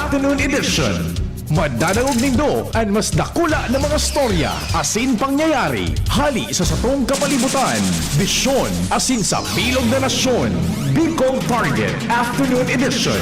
Afternoon Edition. Madadangog nindo ang mas dakula na mga storya, asin pangyayari, hali sa satong kapalibutan, bisyon, asin sa bilog na nasyon. Bicol Target Afternoon Edition.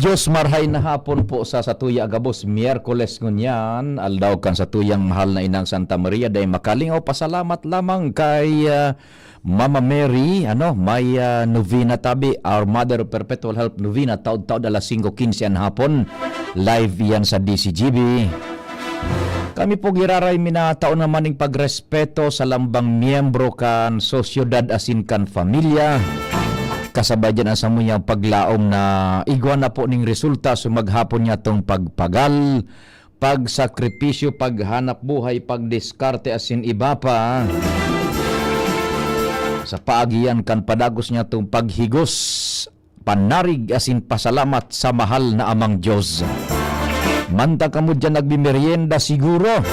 Diyos marhay na hapon po sa Satuya Agabos, Miyerkules ngunyan, aldaw kan Satuyang mahal na inang Santa Maria, day makalingaw pasalamat lamang kay Mama Mary, may novena tabi, Our Mother of Perpetual Help novena, taod-taod alas 5:15 an hapon, live yan sa DCGB. Kami po giraray minataon naman ng pagrespeto sa lambang miyembro kan sosyudad asin kan familia. Kasabay dyan ang samuyang paglaom na igwan na po ning resulta so maghapon niya tong pagpagal, pagsakripisyo, paghanap buhay, pagdiskarte asin iba pa. Sa paagian kan padagos niya tong paghigos, panarig asin pasalamat sa mahal na amang Diyos. Manta kamo dyan nagbimeryenda siguro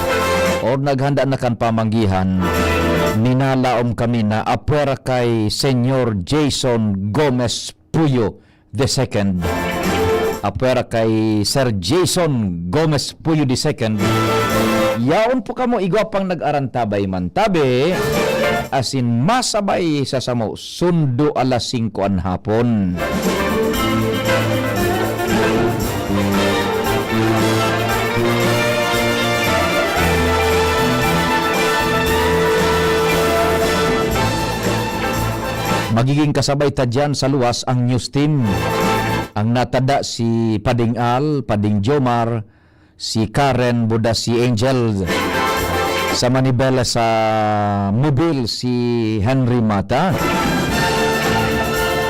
o naghanda na kan pamanggihan. Ninalaom kami na apwera kay Senyor Jason Gomez Puyo II. Apwera kay Sir Jason Gomez Puyo II. Yaon po kamo igwapang nag-arantabay man tabi, asin masabay sa samo sundo alas 5 an hapon. Magiging kasabay ta dyan sa luwas ang news team. Ang natada si Pading Al, Pading Jomar, si Karen, buda si Angel. Sa Manibela sa Mobile si Henry Mata.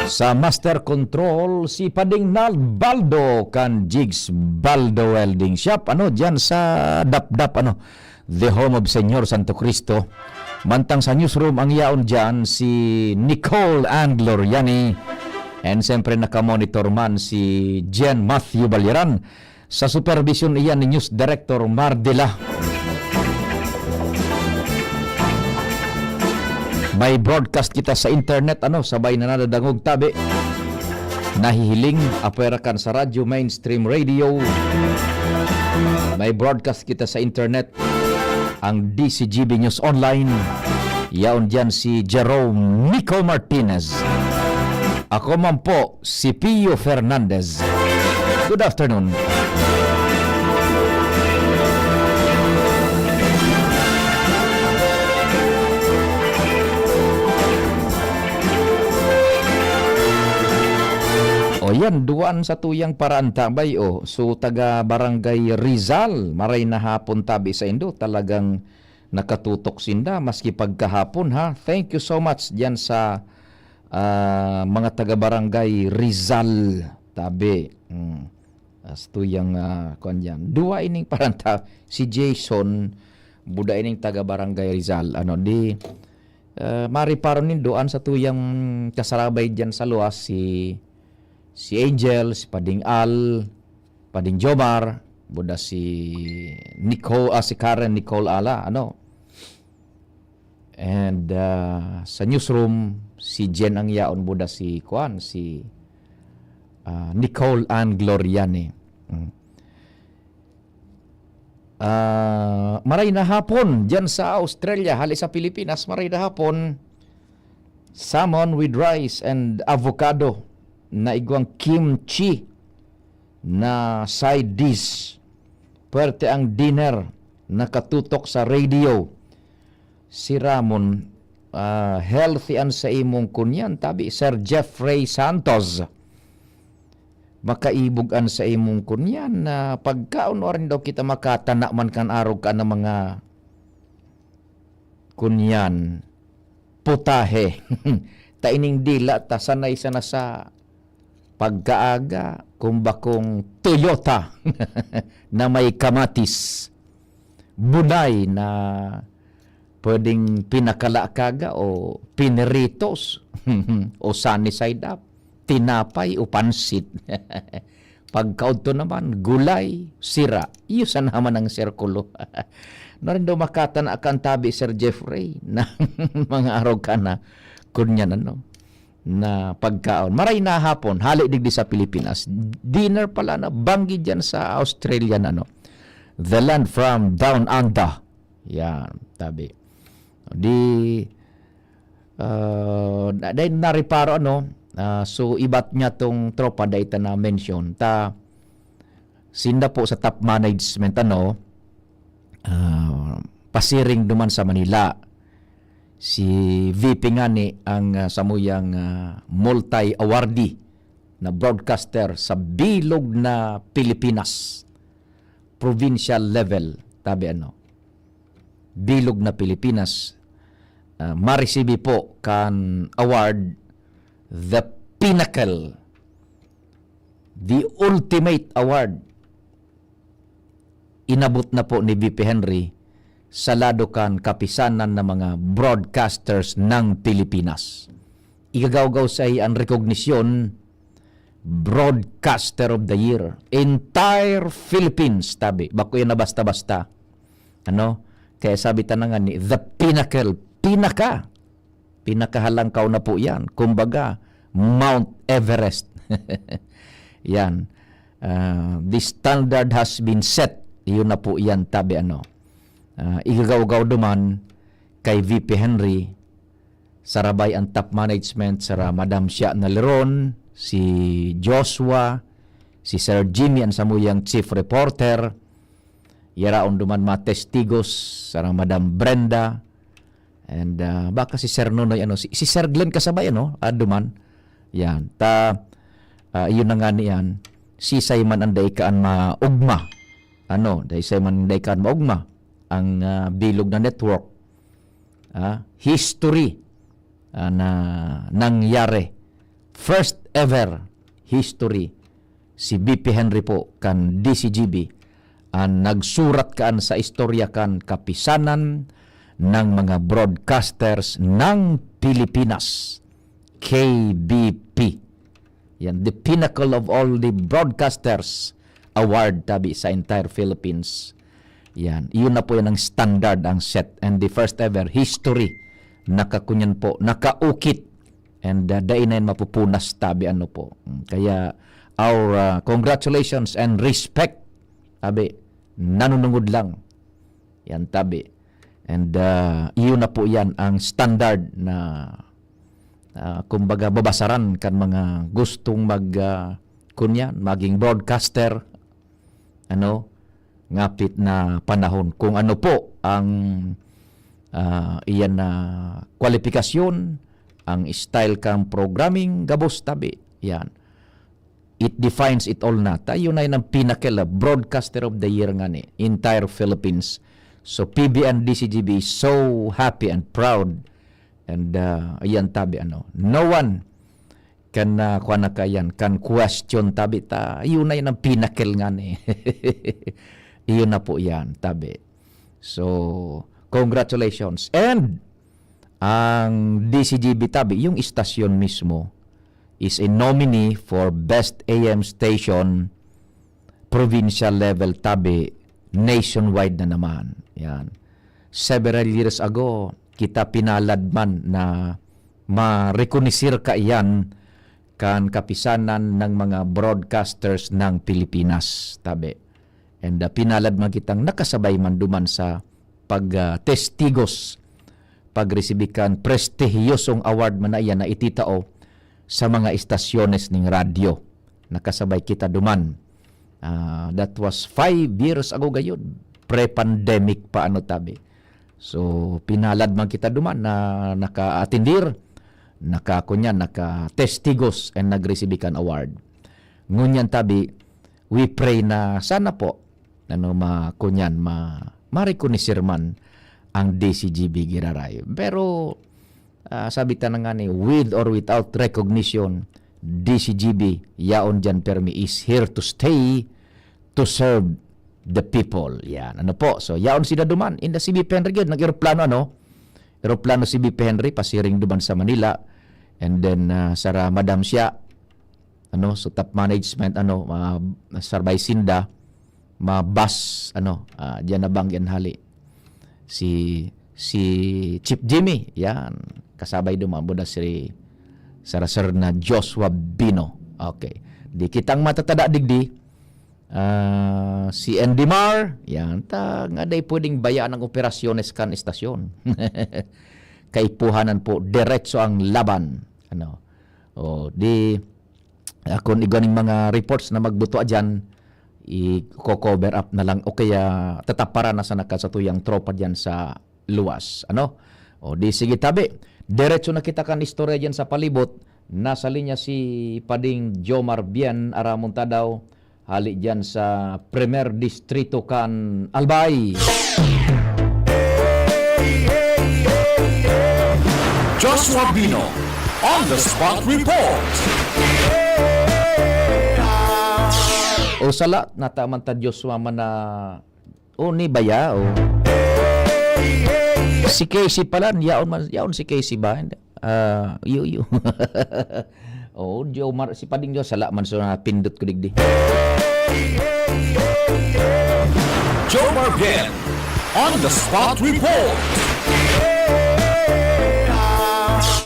Sa Master Control si Pading Nal Baldo kan Jigs Baldo Welding Shop. Dyan sa Dap-Dap, The Home of Senyor Santo Cristo. Mantang sa newsroom ang yaon dyan si Nicole Angloriani. And siyempre nakamonitor man si Jen Matthew Baliran. Sa supervision iyan ni News Director Mardila. May broadcast kita sa internet, sabay na nadadangog tabi. Nahihiling, apwerakan sa radyo, mainstream radio. May broadcast kita sa internet. Ang DCGB News Online. Yaon dyan si Jerome Nico Martinez. Ako man po si Pio Fernandez. Good afternoon. O yan, duwan sa tuyang paraan tabay So taga Barangay Rizal, maray na hapon tabi sa Indo, talagang nakatutok sinda maski pagkahapon ha. Thank you so much diyan sa mga taga Barangay Rizal tabi. As tuyang kuan diyan. Duwa ining paraan si Jason buda ining taga Barangay Rizal. Mari paron nin duan sa tuyang kasarabay diyan sa luwas si Angel, si Pading Al, Pading Jomar, buda si si Karen Nicole Ala, And sa newsroom, si Jen ang yaon, buda si Nicole Ann Gloriani. Maray na hapon dyan sa Australia, hali sa Pilipinas, maray na hapon. salmon with rice and avocado na igwang kimchi na side dish. Pwerte ang dinner nakatutok sa radio. Si Ramon, healthy an sa imong kunyan. Tabi, Sir Jeffrey Santos. Makaibog an sa imong kunyan na pagkaon rin daw kita makatana man kan arog ka ng mga kunyan. Putahe. Taining dila, ta sanay sana sa pagkaaga, kumbakong Toyota na may kamatis. Bunay na pwedeng pinakalakaga o pineritos o sunny side up, tinapay o pansit. Pagkaudto naman, gulay, sira. Iyon naman ang sirkulo. Narin daw makatana kan tabi, Sir Jeffrey, na mga araw ka na kunyan na pagkaon. Maray na hapon, hali digdi sa Pilipinas. Dinner pala na banggi dyan sa Australia The land from down under. Yan, tabi. Dahil nariparo so ibat niya tong tropa dahil na mention. Sinda po sa top management pasiring duman sa Manila. Si VP nga ni ang samuyang multi-awardee na broadcaster sa bilog na Pilipinas. Provincial level, tabi bilog na Pilipinas. Marisibi po kan award, the pinnacle, the ultimate award. Inabot na po ni VP Henry sa lado kan kapisanan ng mga broadcasters ng Pilipinas. Igagaw-gaw sa ang rekognisyon, Broadcaster of the Year. Entire Philippines, tabi. Bako yan na basta-basta. Kaya sabi tanangan ni, the pinnacle, pinakahalangkaw na po yan. Kumbaga, Mount Everest. Yan. The standard has been set. Iyon na po yan, tabi igagaw-gaw duman kay VP Henry sarabay ang top management sara Madam Shia Naleron, si Joshua, si Sir Jimmy ang samuyang chief reporter, yaraon duman mga testigos sara Madam Brenda, and baka si Sir Nonoy si Sir Glenn kasabay duman yan iyon na nga niyan si Simon anday kaan maugma dahil Simon anday kaan maugma ang bilog na network, history na nangyari. First ever history. Si BP Henry po kan DCGB ang nagsurat kaan sa istorya kan kapisanan ng mga broadcasters ng Pilipinas. KBP. Yan, the pinnacle of all the broadcasters award tabi sa entire Philippines. Yan, iyon na po yan ang standard, ang set, and the first ever history nakakunyan po, nakaukit, and dain na yan mapupunas tabi po. Kaya our congratulations and respect tabi, nanunungod lang yan tabi, and iyon na po yan ang standard na kumbaga babasaran kan mga gustong kunyan, maging broadcaster ngapit na panahon. Kung ano po ang iyan na kwalifikasyon, ang style kang programming, gabos tabi. Yan. It defines it all na. Tayo na yun ang pinnacle, broadcaster of the year nga ni, entire Philippines. So PBN DCGB is so happy and proud. And ayan tabi no one kan kan question tabi yun na yun ang pinnacle nga ni. Iyon na po yan, tabi. So, congratulations. And, ang DCGB tabi, yung istasyon mismo, is a nominee for Best AM Station, provincial level tabi, nationwide na naman. Yan. Several years ago, kita pinalad man na ma-rekonisir ka iyan kan kapisanan ng mga broadcasters ng Pilipinas, tabi. And pinalad man kitang nakasabay man duman sa pag-testigos pagresibikan prestihiyosong award man na iyan na ititao sa mga istasyones ning radyo. Nakasabay kita duman. That was 5 years ago gayud. Pre-pandemic pa tabi. So, pinalad man kita duman na naka-atindir, naka-testigos and nagresibikan award. Ngunyan tabi, we pray na sana po, marikonisir man ang DCGB Giraray. Pero, sabi ta na nga ni, with or without recognition, DCGB, yaon dyan permi, is here to stay to serve the people. Yan, po. So, yaon sila duman. In the CBP Henry, nag-aeroplano, aeroplano CBP Henry, pasiring duman sa Manila. And then, sara Madam siya, so top management, sarbay sinda, bus, dyan na bang yan hali. Si Chief Jimmy, yan, kasabay dumabo na si Sir na Joshua Bino. Okay. Di kitang matatada digdi, si Andy Mar, yan, nga day pwedeng bayaan ng operasyones kan istasyon. Kaipuhanan po, diretso ang laban. Kung iganing mga reports na magbuto dyan, i-cover up na lang o kaya tataparan na sa nakasatuyang tropa dyan sa luwas. Sige tabi. Diretso na kita kan istorya dyan sa palibot. Nasa linya si Pading Jomar Bien Aramonta daw. Hali dyan sa Premier Distrito kan Albay. Joshua Bino on the spot report. O sala, nataman ta Joshua man na ni baya o. Si Casey pala, yaon si Casey ba? Iyo. Jomar, si Pading Jo, sala man so na pindot ko digdi. Jomar Bien on the spot report.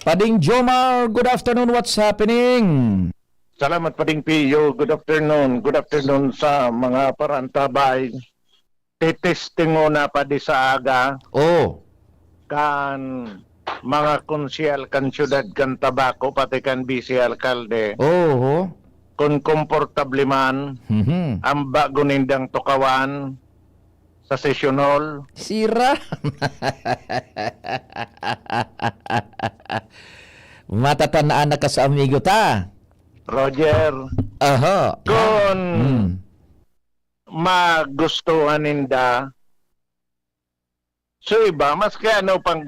Pading Jomar, good afternoon, what's happening? Salamat Pading Pio. Good afternoon. Good afternoon sa mga parantabay. Testing mo na pa di sa aga kan mga konsyal kan syudad kan Tabaco pati kan vice alkalde. Kung komportable man ang bago nindang tukawan sa session hall. Sira. Matatanaan na ka sa amigo ta. Roger, kung magustuhan ninda, so iba, mas kaya pang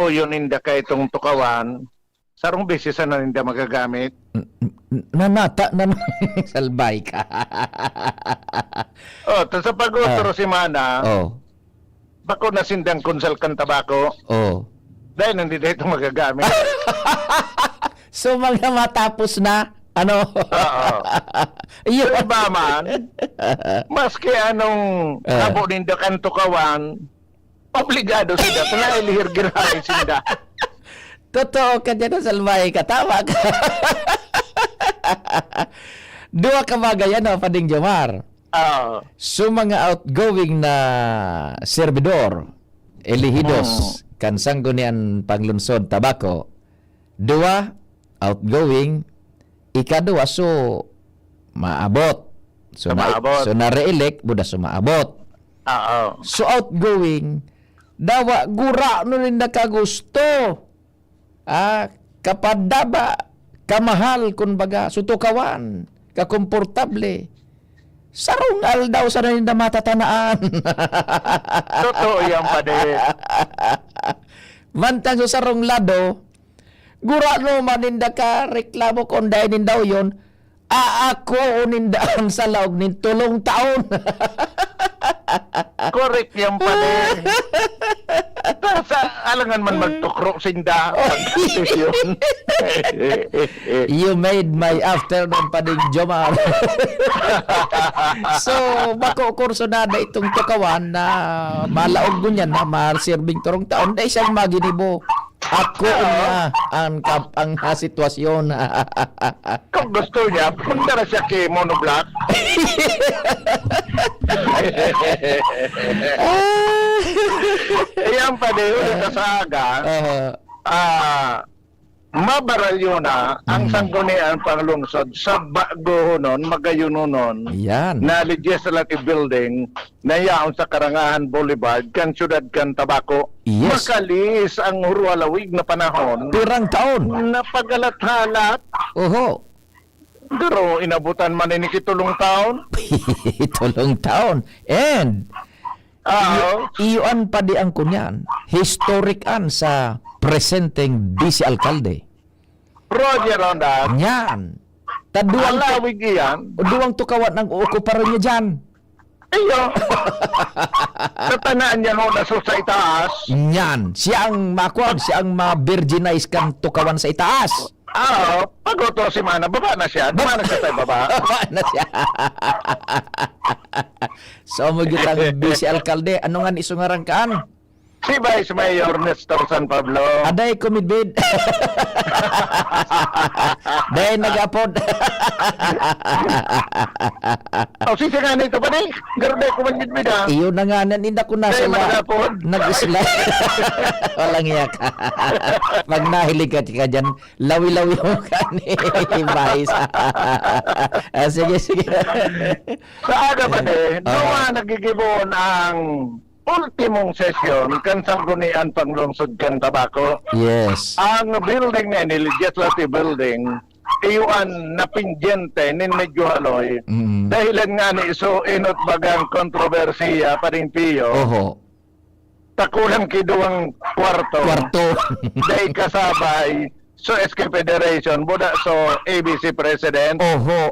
puyo ninda ka itong tukawan, sarong beses na ninda magagamit. Nanata na salbay ka. Tapos sa pag-utro si Mana, bako na sindang konsal kan tabako, dahil nandito itong magagamit. So mga matapos na Yung iba man, maski anong kabo ninda kan tukawan, obligado sila na ilihir girahay sila. Totoo ka dyan sa salbay ka, tama ka. Dua ka bagay Pading Jomar. So mga outgoing na servidor, elihidos, kan sanggunian panglunsod Tabaco, dua outgoing, ikadua so maabot. So na-re-elect, buda so maabot. So outgoing, dawa gura no rin nakagusto. Kapadaba, kamahal kun baga, sutukawan, kakomportable. Sarong aldaw sa rin na matatanaan. Totoo yan pa din. Mantang sa sarong lado, gura no maninda ka reklamo kung dahil nindaw yun, ako unindaan sa laog nin 3 taon. Correct yan pa din. Sa alangan man magtukro sinda. You made my afternoon Pading Jomar. So, bako kurso na itong tukawan na malaog mo niyan na ma-serving 3 taon na isang maginibo. Ako na ang sitwasyon. Kung gusto niya, punta na siya kay Monoblock. Iyan pa din ulit sa aga, mabaralyo na ang sanggunian panglungsod sa bago nun, magayon nun, Yan. na legislative building na yaon sa Karangahan Boulevard, kan syudad kan Tabaco. Yes. Makalis ang hurwalawig na panahon Pirang taon. na pagalat-halat. Oho. Pero inabutan man ni kitulong taon. Tulong taon. And iyon pa di ang kunyan. Historic an sa presenteng vice alkalde. Roger on that. Yan. Taduang Alawig iyan. duwang tukawan ng uuko pa rin niya dyan. Iyo. Katanaan niya no na sa itaas. Yan. Siya ang makuan, siya ang ma-virginize kan tukawan sa itaas. Pagoto si Mana, baba na siya. Baba na siya tayo baba. Ano siya? So, magiging vice alkalde. Ano nga isungarang kaan? Si Vice Mayor Nestor San Pablo. Aday kumidbid. Day nagapod. Sisi nga nito pa ni. Garuday ko man yun ha. Iyo na nga naninda ko na Day sila. magapod. Nag-isla. Walang iyak. Pag nahilig ka dyan, lawi-lawi mo ka ni Vice. Sige, sige. Sa aga pa din, doon nagigibon ang ultimong sesyon kan sanggunian panglungsod kan Tabaco. Yes. Ang building na ni legislative building iwan na pindyente nin medyo haloy dahilan nga ni iso inot bagang kontrobersiya pa rin piyo Oho. takulang kiduang kwarto day kasabay so SK Federation buda so ABC President Oho.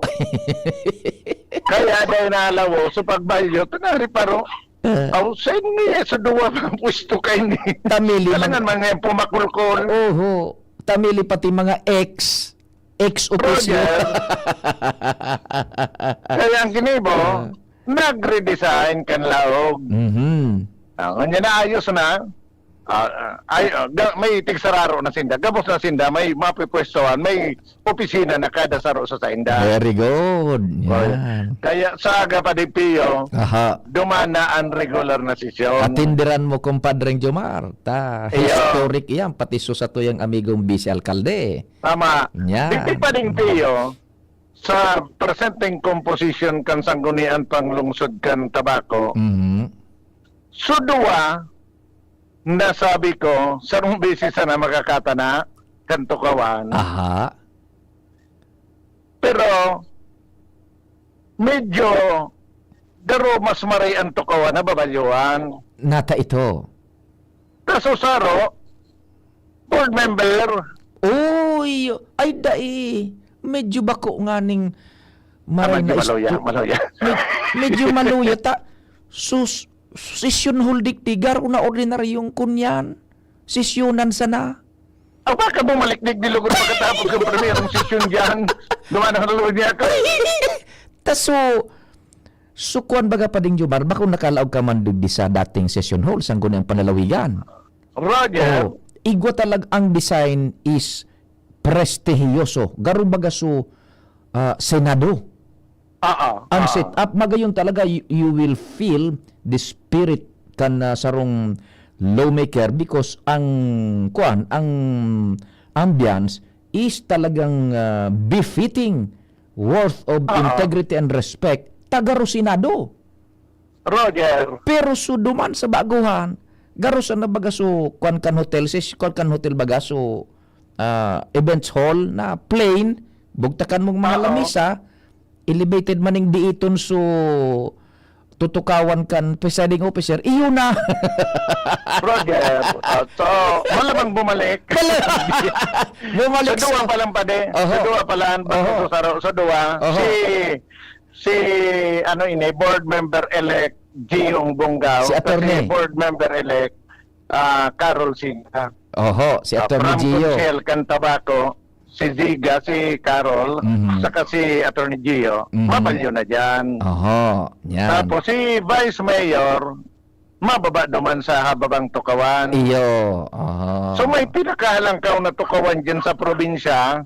kaya day nalawo so pagbalyo tunari paro sa ini sa duwa ng pwesto kay ni Tamili talangan mga pumakulkol. Oho. Tamili pati mga ex-officio. Kaya ang kinibo, nag-redesign kan laog. Kanya na ayos na. May tigsararo na sinda. Gabos na sinda, may mapipwestohan, may opisina na kada saro sa sinda. Very good. Yan. Kaya sa aga pa di Pio, Aha. dumana ang regular na sesyon. Atindiran mo kumpadreng Jomar. Historic yan. Pati sa tuyang amigong vice alkalde. Tama. Yan. Hindi pa din Pio, sa presenting composition kan sanggunian panglungsod kan Tabaco, sudua na sabi ko, sarong beses na makakata na kanto kawan. Aha. Pero, medyo, daro mas maray ang tukawan na babalyuan. Nata ito. Kaso saro, board member, Uy! Ay, dai. Medyo bako nga ning maray medyo na maloya. medyo maluya ta. Session holding tigar una ordinaryong kunyan. Sesyonan sana. Baka bumalik-nig nilugod pagkatapos ng premierong sesyon dyan. Dumanang nalugod niya ako. Taso, sukuan baga pa ding Jomar, bako nakalaog ka man digdi sa dating session hall sang gunang panalawigan. Roger, Igwa talag ang design is prestigiyoso. Garo baga su Senado. Ang set up magayon talaga you will feel the spirit kan sarong lawmaker because ang ambience is talagang befitting, worth of integrity and respect tagaro Senado. Roger. Pero suduman sa baguhan garo sa nabagaso kan hotel bagaso events hall na plain bugtakan mong mga lamisa elevated maning diiton so tutukawan kan presiding officer iyo na. Roger. So, malamang bumalik. Bumalik Sa duwa pa lang pa de. Sa duwa pa lang. Sa duwa. Si board member elect Giong Bonggao. Si attorney. Kasi board member elect Carol Siga. Si attorney Gio. From kan Tabaco. Si Ziga, si Carol, saka si Attorney Gio, mabalyo na dyan. Yan. Tapos si Vice Mayor, mababa naman sa hababang tukawan. Iyo. So may pinakahalangkaw na tukawan dyan sa probinsya.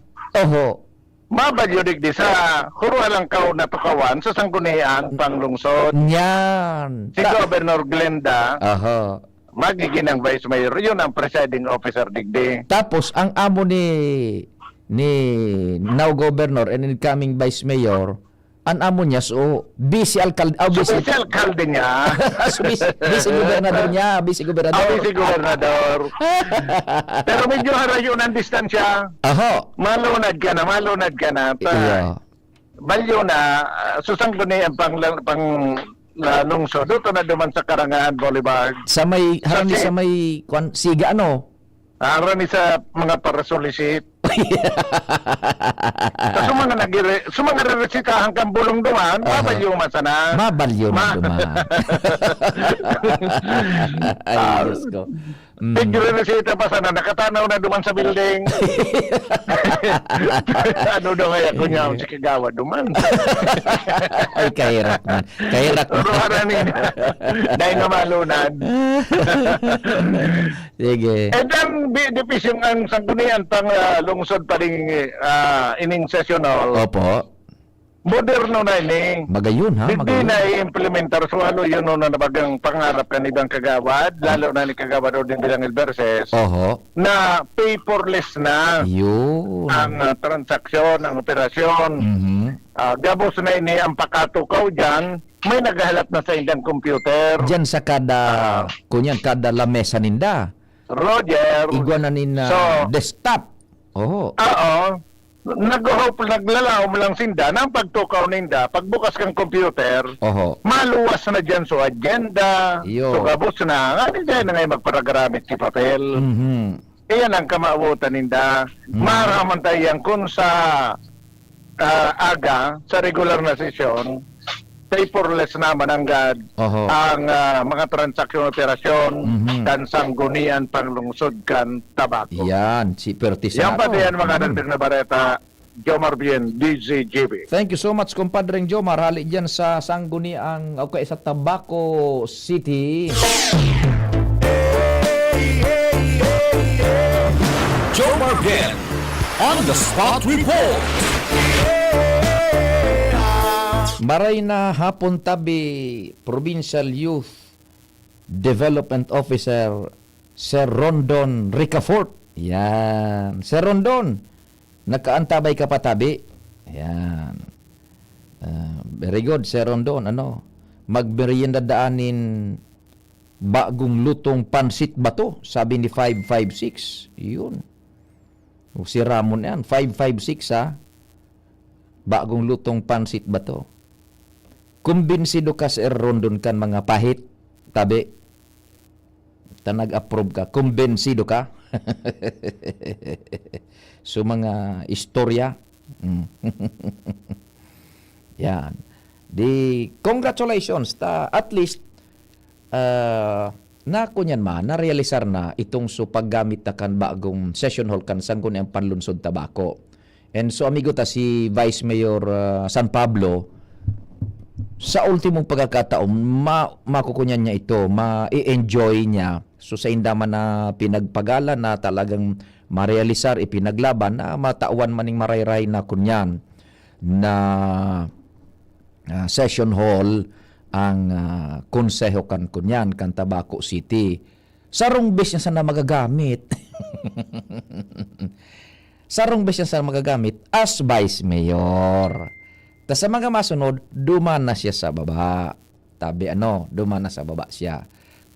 Mabalyo digdi sa kurwa lang kao na tukawan sa sanggunian panglungsod. Yan. Si Governor Glenda, Aha. magiging ang Vice Mayor, yun ang presiding officer digdi. Tapos ang amo ni now governor and incoming vice mayor, ang amo niya so busy alcalde, So, si alkalde niya, busy gobernador niya, busy gobernador. si gobernador. Pero medyo harayo ng distansya. Aho. Malunad ka na. Iya. Balyo na, susangguni ang lungsod. Doon na duman sa Karangahan Boulevard. Sa may harami sa may siga ano? Arami sa mga parasolisit. Sa mga resitahan kang bulong duman, mabalyo masana. Mabalyo na duman. Ay, Diyos ko. Resita pa sana, nakatanaw na duman sa building. Ano daw kaya kunya si Kagawa duman? Ay, kahirak man. Kahirak man. Dahil na malunad. Sige. And then, division ang sanggunian pang lungsod pa rin ining sessional. Opo. Moderno na ini. Magayon ha, Hindi magayon. na i-implementar so ano yun na nabagang pangarap ka ni Bang Kagawad, lalo na ni Kagawad o din bilang Ilberses, Oho. na paperless na Yun. ang transaksyon, ang operasyon. Mhm. Gabos na ini ang pakatukaw dyan, may naghahalap na sa indang computer. Diyan sa kunyan, kada lamesa ninda. Roger. Iguanan na So- desktop. Oho. Oo. Naglalaw mo lang sinda ng pagtukaw ninda, pagbukas kang computer, Oho. maluwas na dyan so agenda, Yo. so gabos na, nga hindi na ngayon magparagamit si papel. Mhm. Iyan ang kamautan ninda. Maraman tayo kung sa aga, sa regular na sesyon, paperless naman ang Oho. mga transaksyon operasyon kan sanggunian panglungsod kan tabako. Yan, si Pertisano. Yan pa diyan mga nandir na bareta, Jomar Bien, DZGB. Thank you so much, kumpadreng Jomar. Hali dyan sa Sangguniang, okay, sa Tabaco City. Jomar Bien on the spot report. Maray na hapon tabi Provincial Youth Development Officer Sir Rondon Ricafort. Yan. Sir Rondon, nakaantabay ka pa tabi? Yan. Very good, Sir Rondon. Ano? Magmerienda daanin bagong lutong pansit ba to? Sabi ni 556. Yun. O, si Ramon yan. 556 ha. Bagong lutong pansit ba to? Kumbinsido ka Sir Rondon kan mga pahit, tabi. Nag-approve ka. Kumbinsido ka. So mga istorya. Yan. Congratulations. At least, na kunyan na-realisar na itong so paggamit na kan bagong session hall kan sangguniang panlunsod tabako. And so amigo ta si Vice Mayor San Pablo, sa ultimong pagkakataon, makukunyan niya ito, ma-enjoy niya. So sa indaman na pinagpagala na talagang marealisar, ipinaglaban, na matawan maning marayray na kunyan na session hall ang konseho kan kunyan kan Tabaco City. Sarong bes niya sana magagamit. Sarong bes niya sana magagamit as Vice Mayor. Tas sa mga masunod, duman na siya sa baba. Tabi duman na sa baba siya.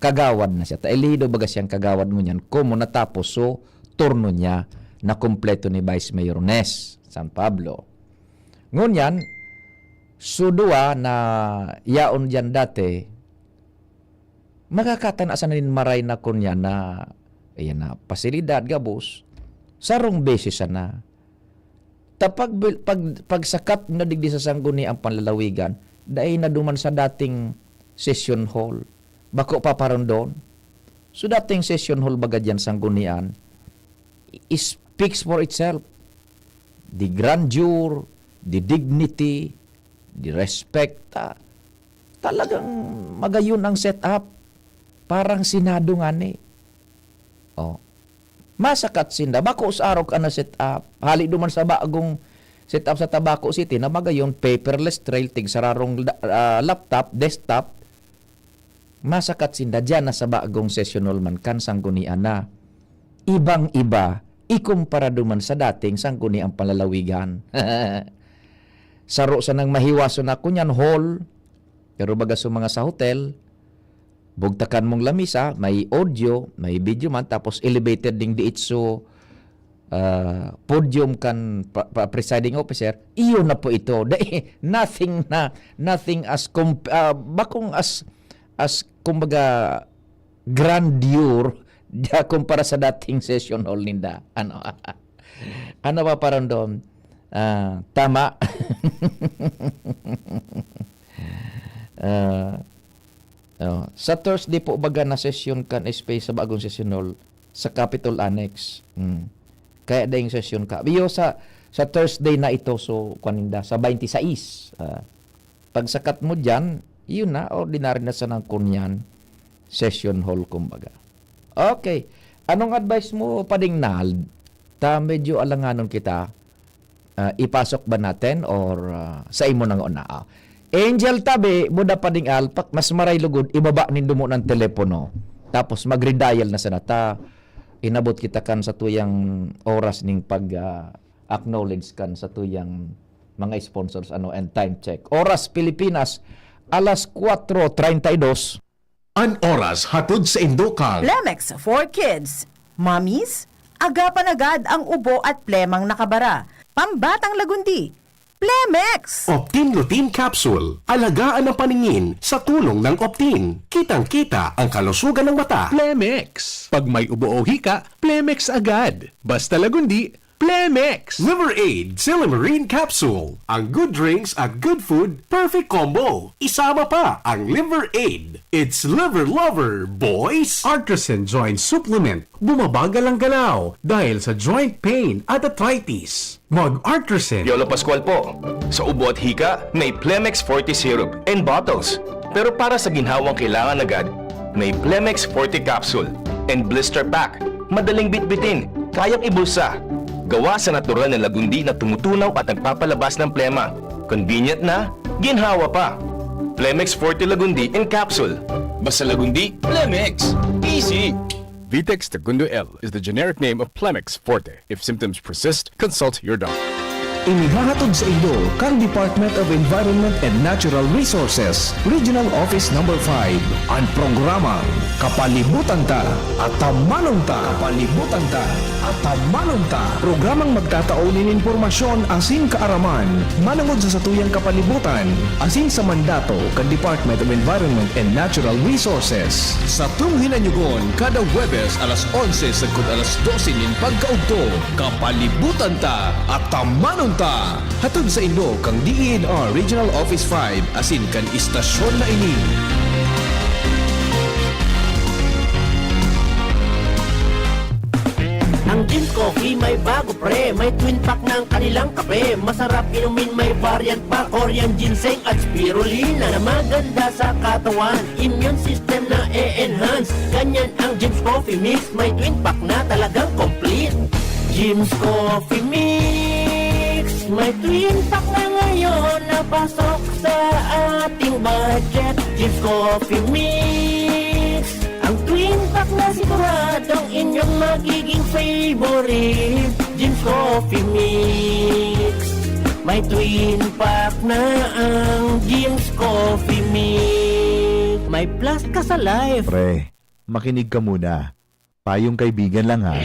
Kagawad na siya. Tailido baga siyang kagawad mo niyan. Kung natapos so, turno niya na kumpleto ni Vice Mayor Nes San Pablo. Ngunyan, sudua na yaon dyan dati, magkakatanasan na rin maray na kunya na, ayan na, pasilidad gabos, sarong beses na. Tapag pagsakat na digdi sa sangguni ang panlalawigan, dahil na duman sa dating session hall. Bako pa paron doon. So dating session hall baga dyan sanggunian, speaks for itself. The grandeur, the dignity, the respect. Talagang magayon ang setup. Parang Senado nga ni. Masakat sinda. Bako sa araw ka na set up. Hali duman sa bagong set up sa Tabaco City na magayon paperless trail tig sararong laptop, desktop, masakat sinda dyan na sa bagong session hall man kan sanggunian na. Ibang-iba, ikumpara duman sa dating sangguni ang palalawigan. Saro sa nang mahiwaso na kunyan hall, pero baga sa mga sa hotel, bugtakan mong lamisa, may audio, may video man, tapos elevated ding diitso podium kan presiding officer, iyon na po ito. Nothing as bakong as kumbaga grandeur da kumpara sa dating session hall ninda. Ano ba parang doon? Tama. Sa Thursday po baga na session kan space sa bagong session hall sa Capitol Annex. Kaya dahil session ka. Biyo sa Thursday na ito, so kaninda sa 26. Pagsakat mo dyan, yun na, ordinary na sa nang kunyan session hall kumbaga. Okay. Anong advice mo pading Nald? Medyo alanganon kita. Ipasok ba natin or sa imo nang una? Angel tabi, muda pading alpak, mas maray lugod, ibaba nindo mo ng telepono. Tapos mag-redial na sa nata. Inabot kita kan sa tuyang oras ning pag-acknowledge kan sa tuyang mga sponsors and time check. Oras Pilipinas, alas 4:32. An oras hatod sa Indokang. Plemex for Kids. Mommies, agapan agad ang ubo at plemang nakabara. Pambatang lagundi. Plemex! Optin Lutein Capsule. Alagaan ang paningin sa tulong ng Optin. Kitang-kita ang kalusugan ng mata. Plemex. Pag may ubo o hika, Plemex agad. Basta lagundi, Plemex. Liver Aid Silimarine Capsule. Ang good drinks at good food, perfect combo. Isama pa ang Liver Aid. It's liver lover, boys! Artisan Joint Supplement. Bumabagal ang galaw dahil sa joint pain at arthritis. Mag-Artisan. Yolo Pascual po. Sa ubo at hika, may Plemex Forte Syrup and bottles. Pero para sa ginhawang kailangan agad, may Plemex Forte Capsule and Blister Pack. Madaling bitbitin, kayang ibulsa. Gawa sa natural na lagundi na tumutunaw at nagpapalabas ng plema. Convenient na, ginhawa pa. Plemex Forte Lagundi in Capsule. Basta lagundi, Plemex. Easy! Vitex Segundo L is the generic name of Plemex Forte. If symptoms persist, consult your doctor. Inihahatod sa Indo kang Department of Environment and Natural Resources, Regional Office No. 5. Ang programang Kapalibutan Ta at Tamanon Ta. Kapalibutan Ta at Tamanon Ta. Programang magtataunin informasyon asin kaaraman, manangod sa satuyang kapalibutan, asin sa mandato kan Department of Environment and Natural Resources. Sa tunghinanyugon, kada Webes alas 11 sagkod alas 12 nin pagkaugto, Kapalibutan Ta at Tamanon Ta. Hatod sa Indo kang DENR Regional Office 5 asin kan istasyon na ini. Ang Jim's Coffee may bago pre, may twin pack ng kanilang kape. Masarap inumin, may variant pa, Korean ginseng at spirulina na maganda sa katawan, immune system na e-enhance. Ganyan ang Jim's Coffee Mix, may twin pack na talagang complete. Jim's Coffee Mix, may twin pack na ngayon na pasok sa ating budget. Jim's Coffee Mix, ang twin pack na siguradong inyong magiging favorite. Jim's Coffee Mix, may twin pack na ang Jim's Coffee Mix. May plus ka sa life. Pre, makinig ka muna. Payong kaibigan lang ha.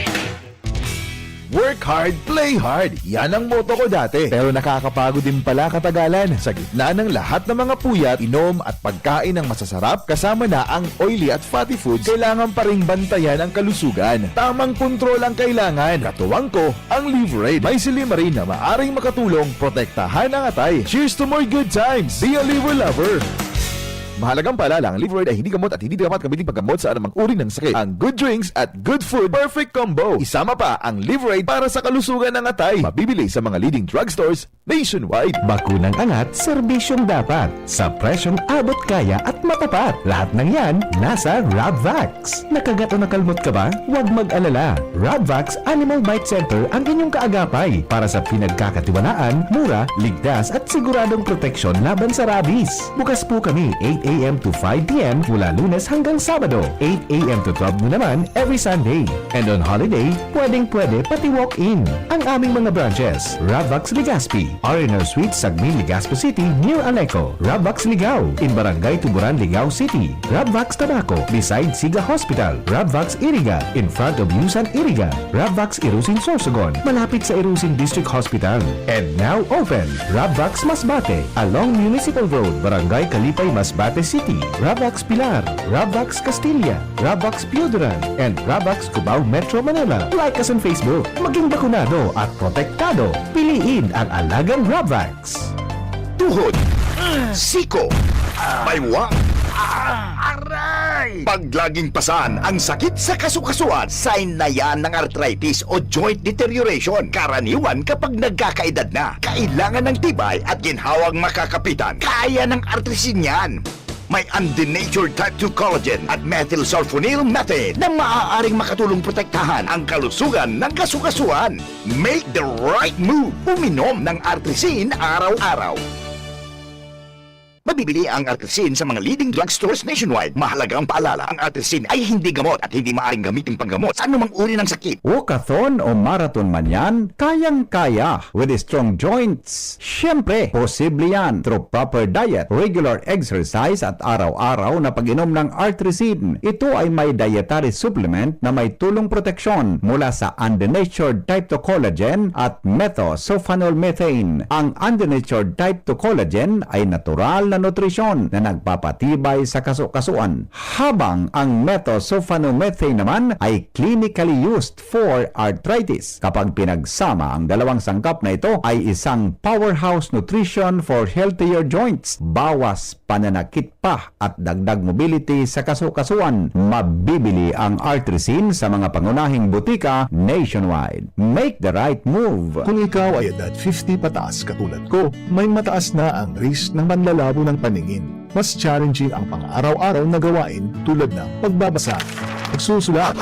Work hard, play hard. Yan ang motto ko dati. Pero nakakapagod din pala katagalan. Sa gitna ng lahat ng mga puyat, inom at pagkain ng masasarap, kasama na ang oily at fatty foods, kailangan pa ring bantayan ang kalusugan. Tamang kontrol ang kailangan. Katuwang ko, ang Liver Aid. May silimarin na maaring makatulong, protektahan ang atay. Cheers to more good times. Be a liver lover. Mahalagang paalala, ang Live Right ay hindi gamot at hindi dapat gamitin paggamot sa anumang uri ng sakit. Ang good drinks at good food, perfect combo. Isama pa ang Live Right para sa kalusugan ng atay. Mabibili sa mga leading drugstores nationwide. Bakunang angat, serbisyong dapat. Sa presyong abot kaya at matapat. Lahat ng yan, nasa Rabvax. Nakagat o nakalmot ka ba? Huwag mag-alala. Rabvax Animal Bite Center ang inyong kaagapay para sa pinagkakatiwalaan, mura, ligtas at siguradong proteksyon laban sa rabies. Bukas po kami 8 a.m. to 5 p.m. mula Lunes hanggang Sabado. 8 a.m. to 12 noon naman every Sunday. And on holiday, pwedeng-pwede pati walk-in. Ang aming mga branches, Rabvax Legazpi, R&R Suite, Sagmin, Legazpi City, near Aleco. Rabvax Ligao, in Barangay Tuburan, Ligao City. Rabvax Tabaco, beside Siga Hospital. Rabvax Iriga, in front of Yusan Iriga. Rabvax Irusin Sorsogon, malapit sa Irusin District Hospital. And now open, Rabvax Masbate, along Municipal Road, Barangay Kalipay, Masbate City. Rabvax Pilar, Rabvax Castilla, Rabvax Pioduran, and Rabvax Cubao Metro Manila. Like us on Facebook, maging bakunado at protektado. Piliin ang alagang Rabvax. Tuhod, siko, baywa, aray! Pag laging pasan ang sakit sa kasukasuan, sign na yan ng arthritis o joint deterioration. Karaniwan kapag nagkakaedad na, kailangan ng tibay at ginhawang makakapitan. Kaya ng arthritis yan. May undenatured type 2 collagen at methylsulfonyl methane na maaaring makatulong protektahan ang kalusugan ng kasukasuan. Make the right move. Uminom ng Artrisin araw-araw. Mabibili ang Artrisin sa mga leading drugstores nationwide. Mahalagang paalala, ang Artrisin ay hindi gamot at hindi maaaring gamitin panggamot sa anumang uri ng sakit. Walkathon o marathon man yan, kayang-kaya with strong joints. Siyempre, posible yan through proper diet, regular exercise at araw-araw na pag-inom ng Artrisin. Ito ay may dietary supplement na may tulong proteksyon mula sa undenatured type 2 collagen at methylsulfonylmethane. Ang undenatured type 2 collagen ay natural na nutrisyon na nagpapatibay sa kasukasuan, habang ang methylsulfonylmethane naman ay clinically used for arthritis. Kapag pinagsama ang dalawang sangkap na ito ay isang powerhouse nutrition for healthier joints, bawas pananakit pa at dagdag mobility sa kasukasuan. Mabibili ang Artrisin sa mga pangunahing butika nationwide. Make the right move. Kung ikaw ay edad 50 pataas katulad ko, may mataas na ang risk ng panlalabo ng paningin. Mas challenging ang pang-araw-araw na gawain tulad ng pagbabasa, pagsusulat,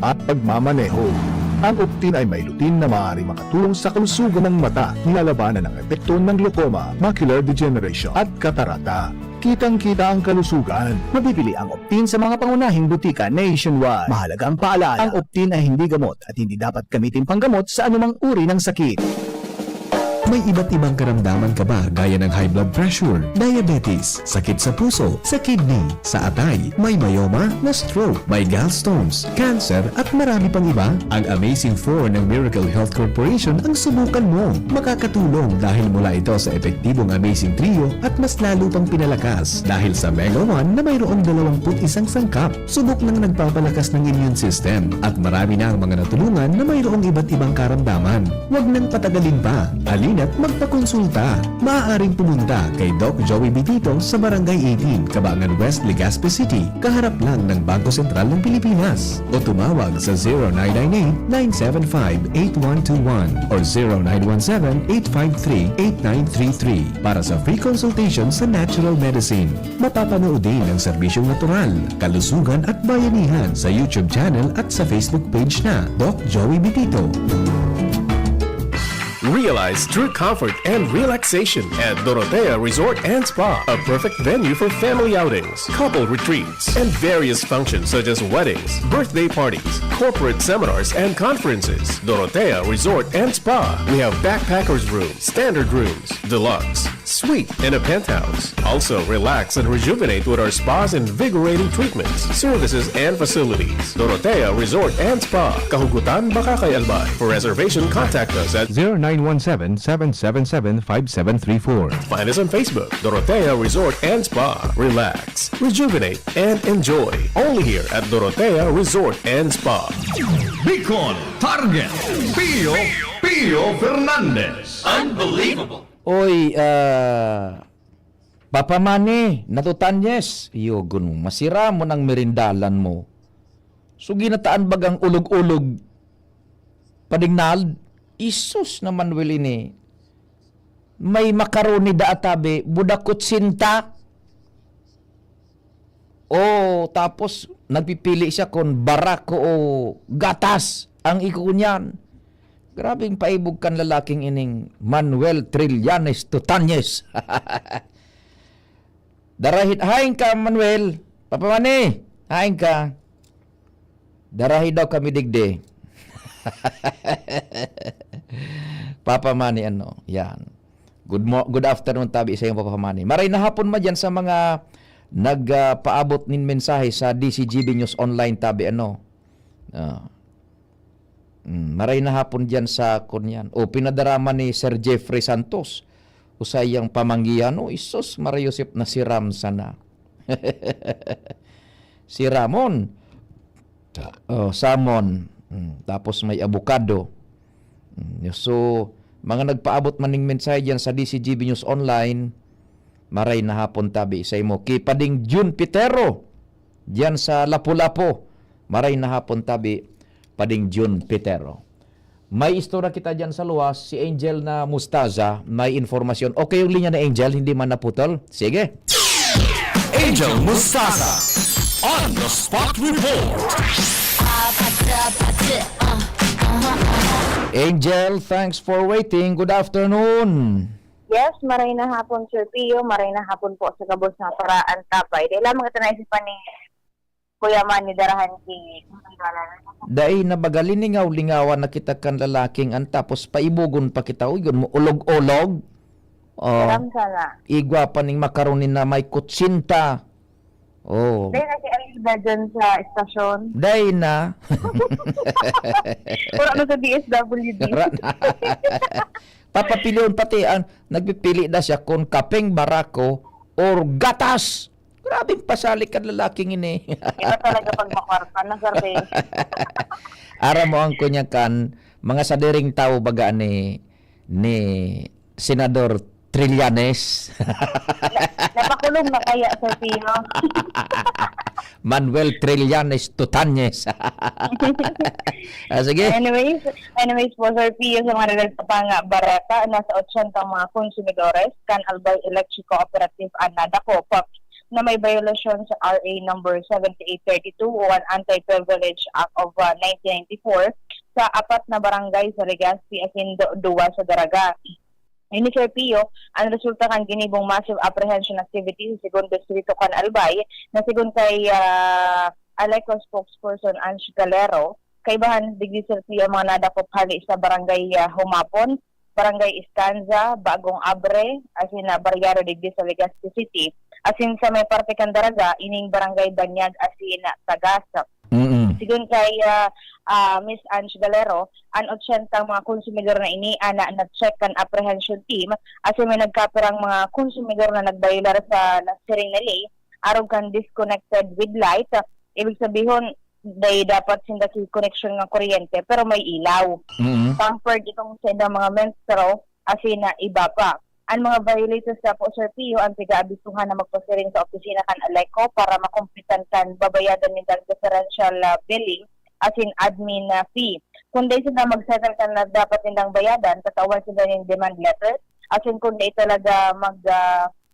at pagmamaneho. Ang Optin ay may lutin na maaari makatulong sa kalusugan ng mata, nilalabanan ang epekto ng glaucoma, macular degeneration at katarata. Kitang-kita ang kalusugan. Mabibili ang Optin sa mga pangunahing butika nationwide. Mahalagang paalala, ang Optin ay hindi gamot at hindi dapat gamitin panggamot sa anumang uri ng sakit. May iba't ibang karamdaman ka ba gaya ng high blood pressure, diabetes, sakit sa puso, sa kidney, sa atay, may myoma, na stroke, may gallstones, cancer at marami pang iba? Ang Amazing 4 ng Miracle Health Corporation ang subukan mo. Makakatulong dahil mula ito sa epektibong Amazing Trio at mas lalo pang pinalakas dahil sa Mega 1 na mayroong 21 sangkap. Subok ng nagpapalakas ng immune system at marami na ang mga natulungan na mayroong iba't ibang karamdaman. Huwag nang patagalin pa. Alina't magpakonsulta. Maaaring pumunta kay Doc Joey Bitito sa Barangay 18, Cabangan West, Legazpi City, kaharap lang ng Bangko Sentral ng Pilipinas. O tumawag sa 0998-975-8121 or 0917-853-8933 para sa free consultation sa natural medicine. Mapapanood din ang serbisyong natural, kalusugan at bayanihan sa YouTube channel at sa Facebook page na Doc Joey Bitito. Realize true comfort and relaxation at Dorotea Resort and Spa, a perfect venue for family outings, couple retreats, and various functions such as weddings, birthday parties, corporate seminars, and conferences. Dorotea Resort and Spa. We have backpackers rooms, standard rooms, deluxe, suite, and a penthouse. Also, relax and rejuvenate with our spa's invigorating treatments, services, and facilities. Dorotea Resort and Spa, Kahugutan, Bakakay, Albay. For reservation, contact us at 0917-777-5734. Find us on Facebook, Dorotea Resort and Spa. Relax, rejuvenate, and enjoy. Only here at Dorotea Resort and Spa. Bicol Target Pio Fernandez. Unbelievable! Oy, Papamani, natutanyes. Iyo, gunong, masira mo ng merindalan mo. So, ginataan bagang ulog-ulog. Padignal, Isus na Manuel ini. May makaroni da atabe, budakot sinta. Tapos, nagpipili siya kung barako o gatas ang ikunyan. Grabing paibog kan lalaking ining Manuel Trillanes Tutanyes. Darahit, haing ka Manuel. Papamani, haing ka. Darahit daw kami digde. Papamani yan. Good afternoon tabi sa iyong Papamani. Maray na hapon ma dyan sa mga nagpaabot nin mensahe sa DCGB News Online tabi maray na hapon dyan sa kunyan. Pinadarama ni Sir Jeffrey Santos. Usayang pamanggihan, Isos, Mariusip na si Ram sana. Si Ramon. Salmon. Tapos may avocado. So, mga nagpaabot maning mensahe dyan sa DCGB News Online, maray na hapon tabi sa imo. Kipading June Pitero, dyan sa Lapu-Lapu, maray na hapon tabi, pading June Pitero. May istorya kita dyan sa luwas, si Angel na Mustaza, may informasyon. Okay yung linya na Angel, hindi man naputol? Sige. Angel Mustaza on the spot report. Angel, thanks for waiting. Good afternoon. Yes, maray na hapon, Sir Pio. Maray na hapon po sa kabos na paraan tapay. Dahil mga tanaisipan ni Kuya Manny Darahan ki Dahil nabagalin lingaw-lingawan na kita kan lalaking an tapos paibugon pa kita. Uy, mo ulog-ulog. Sana. Igwa pa ning makaronin na may kutsinta. Dahil na si Alida dyan sa estasyon. Dahil na. Pura na sa DSWD. Papapilion pati ang nagpipili na siya kung kapeng barako or gatas. Grabing pasalik kan lalaking ini. Ito talaga pag makwarta na, Sir Pio. Ara mo ang kunya kan mga sadiring tao baga ni Senador Trillanes. Napakulong na kaya, Sir Pio. Manuel Trillanes Tutanyes. Sige. Anyways po, Sir Pio, sa mga nagpapanga barata, nasa 80 mga konsumidores, kan Albay Electric Cooperative Anadako po, na may violation sa RA number 7832 o an Anti-Privilege Act of 1994 sa 4 na barangay sa Legazpi as in duwa sa Daraga. Ini Sir Pio, ang resulta kan ginibong massive apprehension activity sa segundo distrito kan Albay na sigon kay Aleco spokesperson Ange Galero, kay bahan digdi Sir Pio mga nadakop hali sa barangay Humapon, barangay Estanza, Bagong Abre, as in Baryaro digdi sa Legazpi City. As in sa may parte kan Daraga, ining barangay Banyag as in Tagas. Sigun kay Miss Ange Galero, ang 80 mga konsumidor na iniana na check kan apprehension team as in may nagkapirang mga konsumidor na nagbayular sa nasiring na lay, arog kan disconnected with light. Ibig sabihin, dapat sinda si connection ng kuryente pero may ilaw. Pampered itong senda mga menstro as in iba pa. Ang mga violators sa po, Sir Pio, ang tiga-abisuhan na magpasiring sa opisina kan Aleco para makumpitan kan babayadan ng differential billing as in admin fee. Kundi sila mag-settle kan na dapat nilang bayadan, tatawag sila ng demand letter. As in kundi talaga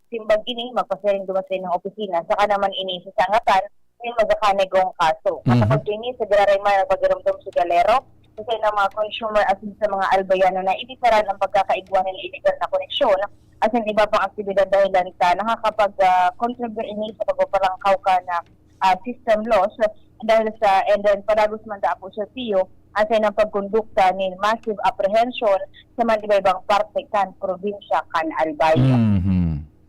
simbag ini, magpasiring dumasin ng opisina, saka naman ini sasangatan, yung magkakanigong kaso. Kapag ini, sa Garayma, nagpagirumdum si Galero, kasi ng mga consumer as in sa mga albayano na ibitaran ang pagkakaigwa ng illegal na koneksyon as in iba pang aktibidad dahilan sa nakakapag-contribute ini sa pagpapalangkaw ka na system loss dahil sa and then padagos man da po Sir Pio as in ang pagkondukta ni massive apprehension sa mga iba-ibang parte kan probinsya kan Albay.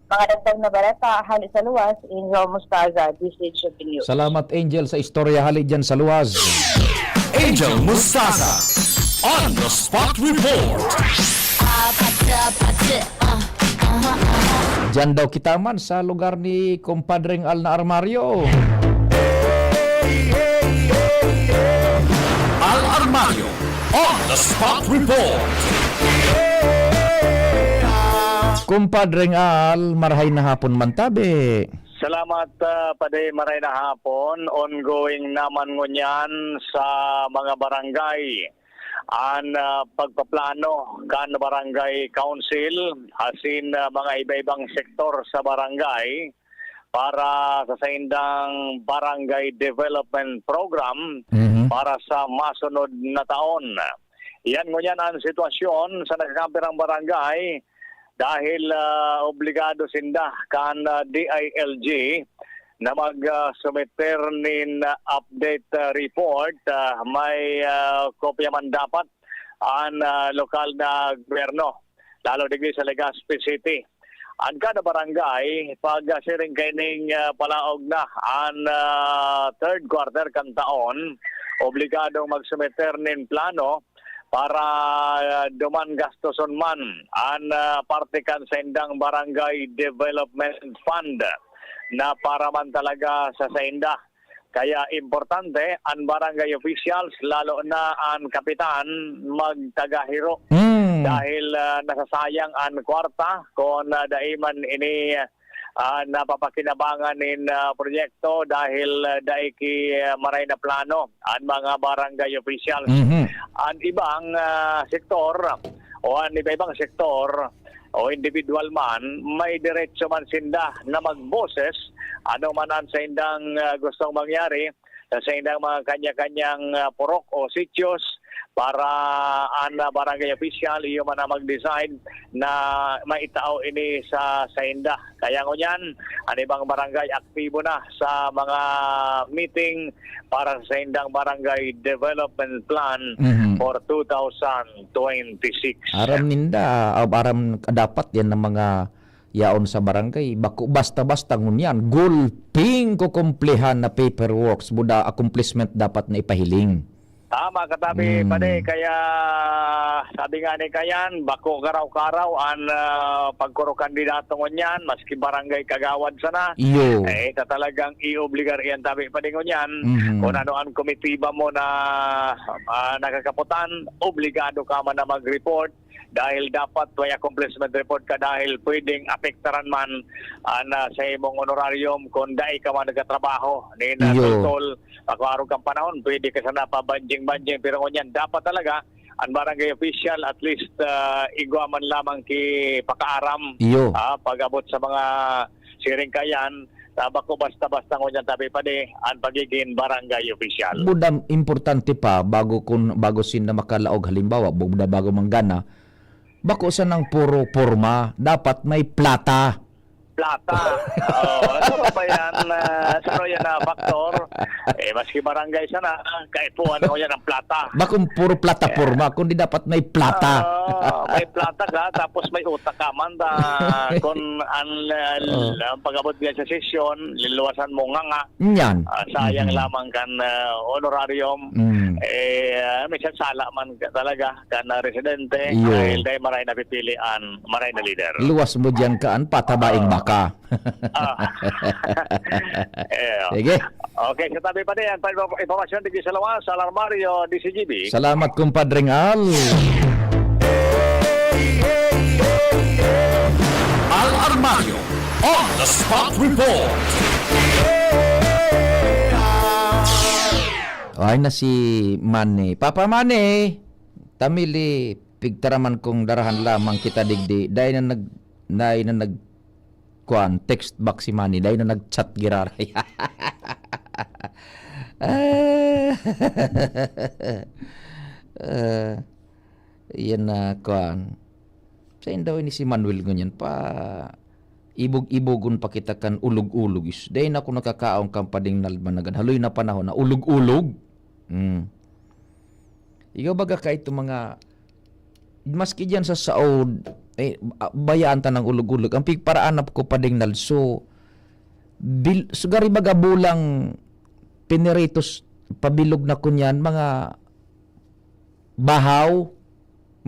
Mga dagdag na baleta hali sa luwas, Angel Mustaza, DCGB News. Salamat Angel sa istorya hali dyan sa luwas. Angel Mustaza on the spot report. Diyan daw kita man sa lugar ni Compadreng Al na Armario. Al Armario on the spot report. Kumpadring Al, marahay na hapon man tabi. Salamat paday maray na hapon. Ongoing naman ngunyan sa mga barangay. Ang pagpaplano kan barangay council hasin mga iba-ibang sektor sa barangay para sa saindang barangay development program para sa masunod na taon. Yan ngunyan ang sitwasyon sa nagkakapirang barangay dahil obligado sinda kan DILG na mag-submiter nin update report. May kopya man dapat ang lokal na gobyerno, lalo digli sa Legazpi City. Ang kada barangay, pag siring kaining palaog na ang third quarter kan taon, obligadong mag-submiter nin plano para duman gastoson man ang parte kan sa indang barangay development fund na para man talaga sa sainda. Kaya importante ang barangay officials, lalo na ang kapitan, magtagahiro. Dahil nasasayang ang kwarta kung daiman ini napapakinabangan in proyekto dahil daiki maray na plano ang mga barangay officials. Ang ibang sektor o ang iba-ibang sektor o individual man, may diretso man sinda na magboses ano man ang sa indang gustong mangyari sa indang mga kanya-kanyang purok o sityos para ang barangay official iyo man na mag-decide na maitao ini sa inda. Kaya ngunyan, ang ibang barangay aktibo na sa mga meeting para sa indang barangay development plan for 2026. Aram ninda, aram dapat yan ng mga yaon sa barangay. Bako basta-basta ngunyan, gulping ko kumplehan na paperworks, buda accomplishment dapat na ipahiling. Tama katabi pade, kaya sabi nga ni Kayan, bako karaw-karaw ang pagkuro kandidato ngunyan, maski barangay kagawad sana. Iyo. Talagang iobligar yan tabi pade ngunyan. Kung ano ang komitiba mo na nakakaputan, obligado ka man na mag-report dahil dapat may accomplishment report ka dahil pwedeng apektaran man sa imong honorarium kung dahil ka man nagkatrabaho ni natutol pagkaro kang panahon, pwede ka sana pabanjing-banjing, pero ngunyan dapat talaga ang barangay official at least igwa man lamang ki pakaaram pag-abot sa mga siringkayan. Bako basta-basta ngunyan tabi pa di ang pagiging barangay official. Budam importante pa bago sin na makalaog, halimbawa bago manggana, bako sa nang puro porma, dapat may plata. Ano pa yan? Sino yan na faktor? Maski barangay sana, kahit po ano yan ang plata. Bakong puro plataforma, kundi dapat may plata. May plata ka, tapos may utak ka man. Kung ang pag-abot niya sa sesyon, liluwasan mo nga. Yan. Sayang lamang kan honorarium. May sala man talaga kan residente. Dahil maray na pipilian, maray na leader. Luwas mo dyan kaan, patabaing baka. Sige. Okay, sa tabi pa din yan. Informasyon din sa lawas, sa Alarmario, DCGB. Salamat, kumpadring Al. Alarmario on the spot report. Ay na si Manny. Papa Manny, tamili pigtaraman kong darahan lamang kita digdi. Dahil na nag text back si Manny, dahil na nag-chat giraray. Yan na sayin daw ini si Manuel ganyan pa ibog-ibogon pa kita kan ulog-ulog is. Dahil na ako nakakaong kampading nalmanagan. Haloy na panahon na ulog-ulog. Ikaw baga ka ito mga maski dyan sa Saud bayaan ta ng ulog-ulog. Ang pigparaanap ko pading nalso sugari baga bulang pineritos pabilog na kunyan mga bahaw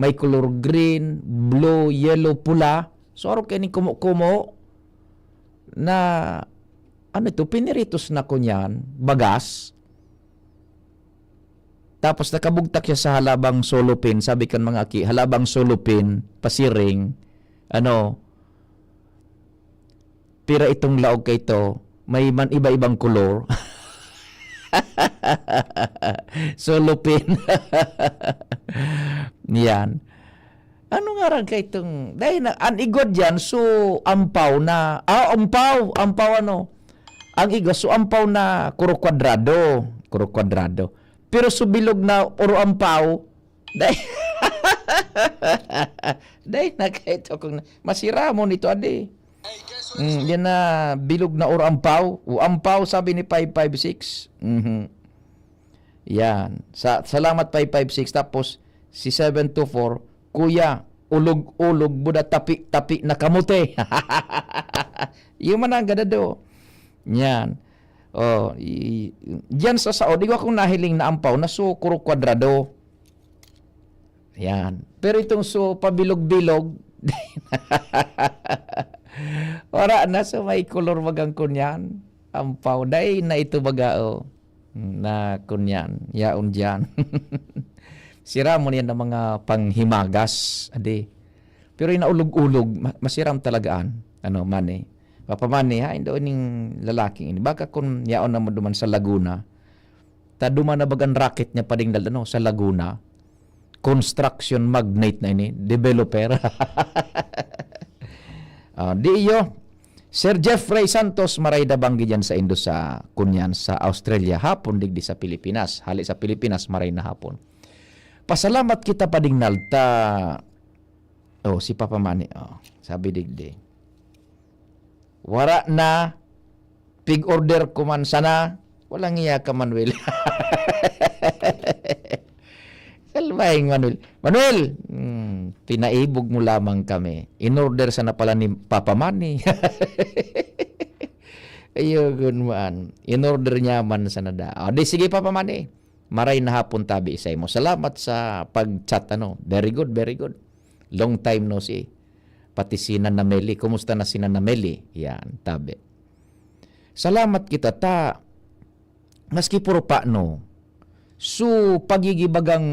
may color green, blue, yellow, pula. So araw kayo ni kumo na ano ito, pineritos na kunyan bagas. Tapos nakabugtak siya sa halabang solopin. Sabi kan mga aki, halabang solopin, pasiring, Pero itong laog kay ito, may man iba-ibang kolor. So, lupin. Yan. Ano nga rin kay itong, dahil na, ang igod yan, so, ampaw na, ampaw ano, ang igod, so, ampaw na kuro kwadrado. Pero subilog na oro ampaw, dahil na kay ito, kung masira mo nito, ade. Yan na, bilog na oro ampaw. O ampaw, sabi ni 556. Yan. Salamat 556. Tapos, si 724, Kuya, ulog-ulog, buda tapi-tapi na kamote. Yung manang gadado. Yan. Oh, diyan sa Saudi ko akong nahiling na ampaw na so kuro kwadrado. Yan. Pero itong so pabilog-bilog, ora na so may color bagang kunyan. Ampaw day na ito baga na kunyan. Yaon diyan. Sira mo niyan ng mga panghimagas, ade. Pero inaulog-ulog, masiram talagaan. Ano, mani. Papamani, ha, hindi ning lalaking ini. Baka kung yaon na mo duman sa Laguna, duman na bagan racket niya pa ding dalano sa Laguna. Construction magnate na ini, developer. Di iyo, Sir Jeffrey Santos maray da banggi dyan sa Indo sa kunyan sa Australia, hapon digdi sa Pilipinas. Hali sa Pilipinas, maray na hapon. Pasalamat kita pa ding nalta. Si Papa Manny. Sabi digdi. Wara na. Pig order ko man sana. Walang iya ka, Manuel. Kalmaying Manuel. Manuel! Pinaibog mo lamang kami. In-order sana pala ni Papa Manny. Ayun man. In-order niya man sana da. Di sige Papa Manny. Maray na hapon tabi isay mo. Salamat sa pag-chat. Very good, very good. Long time no see. Pati si Nanameli. Kumusta na si Nanameli? Yan, tabi. Salamat kita ta. Maski puro pa no. So, pagigibagang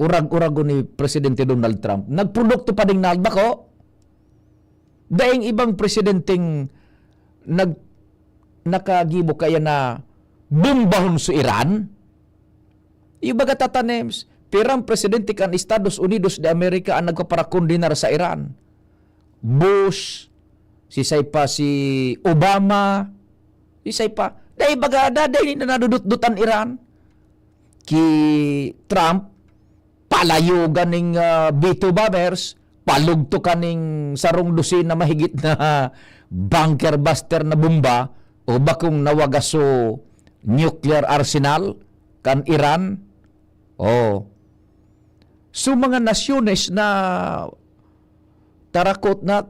urag-urago ni Presidente Donald Trump, nagprodukto pa ding nalba ko. Daing ibang presidenteng nakagibo kaya na bumbahon sa Iran. Ibaga tatanems, pirang presidente kan Estados Unidos de Amerika ang nagkaparakondinar sa Iran. Bush, sisay pa si Obama, sisay pa. Dahil baga, dahil na nadudut-dutan Iran. Ki Trump, palayo ganing B-2 bombers, palugto kaning sarong dusin na mahigit na bunker buster na bomba o bakong nawagaso nuclear arsenal kan Iran. So mga nasyones na tarakot na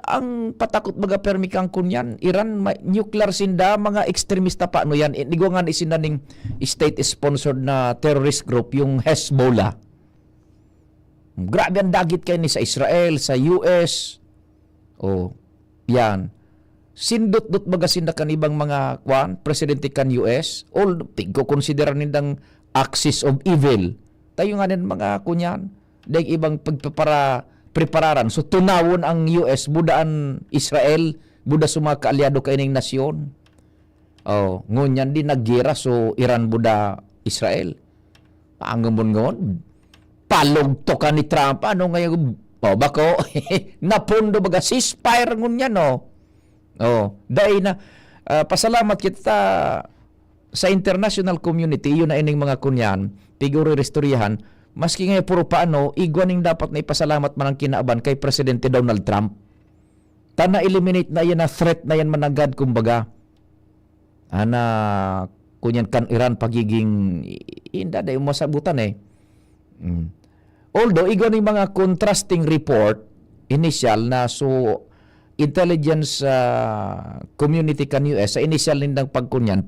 ang patakot baga permi kang kunyan Iran nuclear sinda mga ekstremista pa no yan inigongan isinaning state sponsored na terrorist group yung Hezbollah. Grabe ang dagit kay ni sa Israel, sa US. Yan. Sindot-dot baga sinda kan ibang mga presidente kan US, all tigko konsideran nindang axis of evil. Tayo nga nin mga kunyan, dahil ibang prepararan. So tunawon ang US, budaan Israel, buda suma kaalyado kaining nasyon. Ngunyan din naggira, so Iran buda Israel. Ang ngon palog to ka ni Trump, ano ngayon, bako, napundo baga, ceasefire ngunyan, dahil na pasalamat kita sa international community, yun na ining mga kunyan, figure restoryahan, maski ngayon puro paano, igwaning dapat na ipasalamat man ang kinaaban kay Presidente Donald Trump. Na-eliminate na yan na threat na yan managad, kumbaga. Kunyan kan Iran pagiging, hindi yung masabutan Although, igwaning mga contrasting report, initial na intelligence community kan US sa initial nindang pagkunyan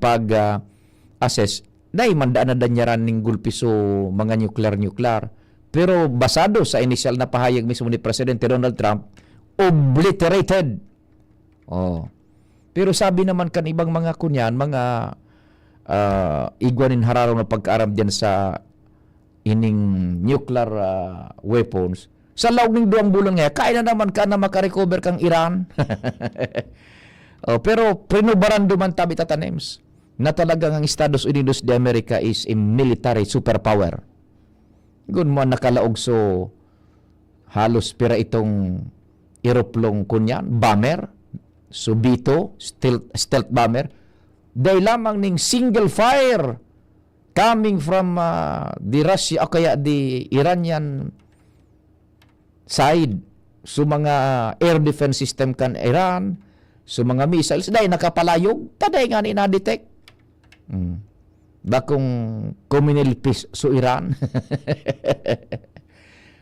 assess dahil mandaan na danyaran ng gulpiso mga nuclear pero basado sa initial na pahayag mismo ni Presidente Donald Trump obliterated pero sabi naman kan ibang mga kunyan mga igwanin hararaw na pagkaaram dyan sa ining nuclear weapons Sa laog ng 2 bulan nga, kaya na naman ka na makarecover kang Iran. Pero pinubaran duman tabi tatanems na talagang ang Estados Unidos de America is a military superpower. Gun mo nakalaog so halos pira itong eroplong kunyan, bomber, subito, stealth bomber, dahil lamang ning single fire coming from the Russia o kaya the Iranian side so mga air defense system kan Iran, so mga missiles, dahil nakapalayog, taday nga ni na-detect. Bakong kuminilpis so Iran.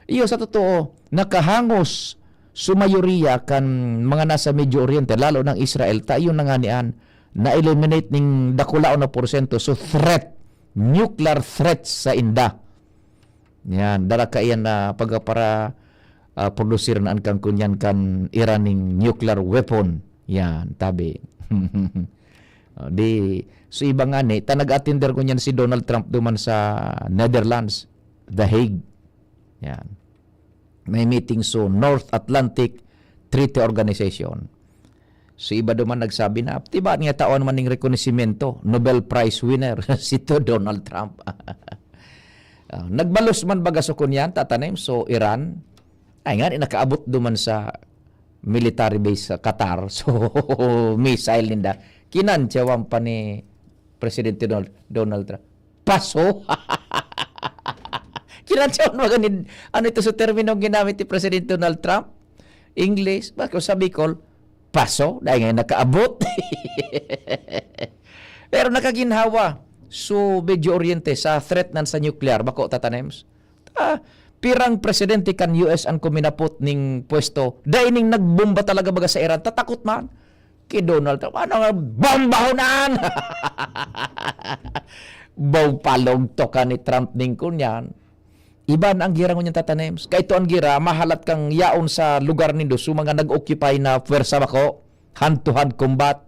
Iyo sa totoo, nakahangos sumayuriya kan mga nasa Medio Oriente, lalo ng Israel, tayo nanganian na-eliminate ning dakulao na porsyento so threat, nuclear threat sa Inda. Yan, dara ka iyan na pagpara produsir na ang kunyan kan Iran ning nuclear weapon. Yan, tabi. So iba nga ni, nag-attender ko niyan si Donald Trump duman sa Netherlands, The Hague. Yan. May meeting so North Atlantic Treaty Organization. So iba duman nagsabi na, tiba niya taon man ning rekonosimento, Nobel Prize winner si to Donald Trump. Nagbalos man baga so kunyan, tatanim, so Iran, ay nga, nakaabot duman sa military base sa Qatar. So, missile ninda. Kinantyawan pa ni Presidente Donald Trump. Paso? Kinantyawan mo ganin. Ano ito sa terminong ginamit ni Presidente Donald Trump? English. Bakit sa Bicol? Paso? Dahil nga nakaabot. Pero nakaginhawa. So, Medio Oriente sa threat nan sa nuclear. Bako, tatanems? Pirang presidente kan US ang kuminapot ning pwesto. Dahil ning nagbomba talaga baga sa Iran. Tatakot man. Kay Donald Trump. Ano nga, bombahonan! Baw palog to ka ni Trump ning kunyan. Iban ang gira ngunyan tatanems. Kaya ito ang gira, mahalat kang yaon sa lugar nindo. So mga nag-occupy na pwersa bako. Hand-to-hand combat.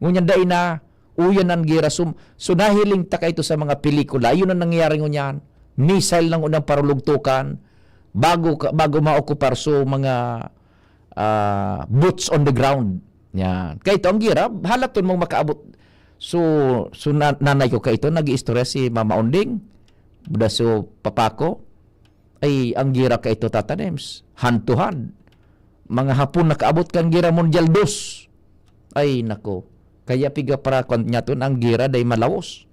Ngunyan dahil na, uyan ang gira. So nahiling ta ka ito sa mga pelikula. Yun ang nangyayari ngunyan. Missile lang unang parulugtukan bago maokupar so mga boots on the ground. Yan. Kaya ito ang gira, halaton mong makaabot. So nanay ko kaya ito, nag-iistorya si Mama Onding, buda so papako, ay ang gira kaya ito tatanems, hand to hand. Mga hapon nakaabot kang gira Mondial 2. Ay nako, kaya piga para kanya to ang gira day malawos.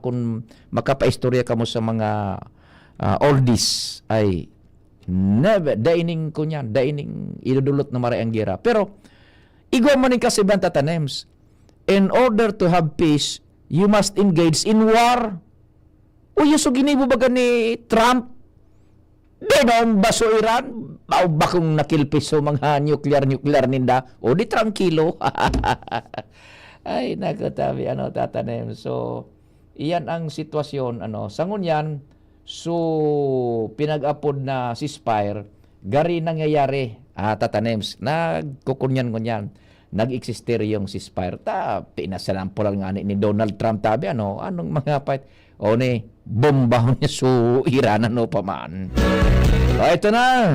Kung makapaistorya ka mo sa mga oldies ay never daining ko niyan, daining idudulot na maray ang gira. Pero igwa mo rin kasi bang tatanems, in order to have peace you must engage in war. O yung so ginibo baga ni Trump denom baso Iran bakong nakilpis so mga nuclear ninda o di tranquilo. Ay nakatabi tatanem. So iyan ang sitwasyon, sangon yan, so pinag-apod na ceasefire, gari nangyayari, tatanems, nagkukunyan-kunyan, nag-exister yung ceasefire, pinasalampo lang nga ni Donald Trump, tabi, anong mga fight, bomba niya so Iran, pa man. So, ito na.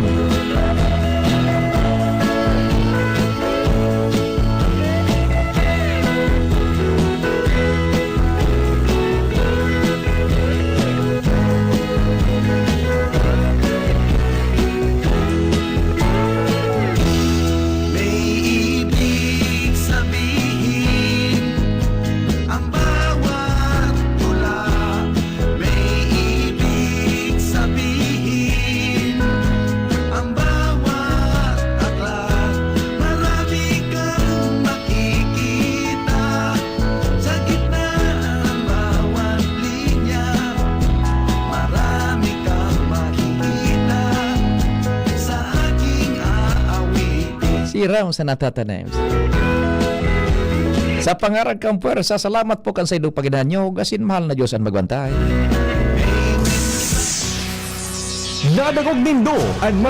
Ram sa natatanim. Sa pangarag kang puwersa, salamat po kan sa idong paginahan nyo. Gasin mahal na Diyos ang magbantay. Nadagog nindo ang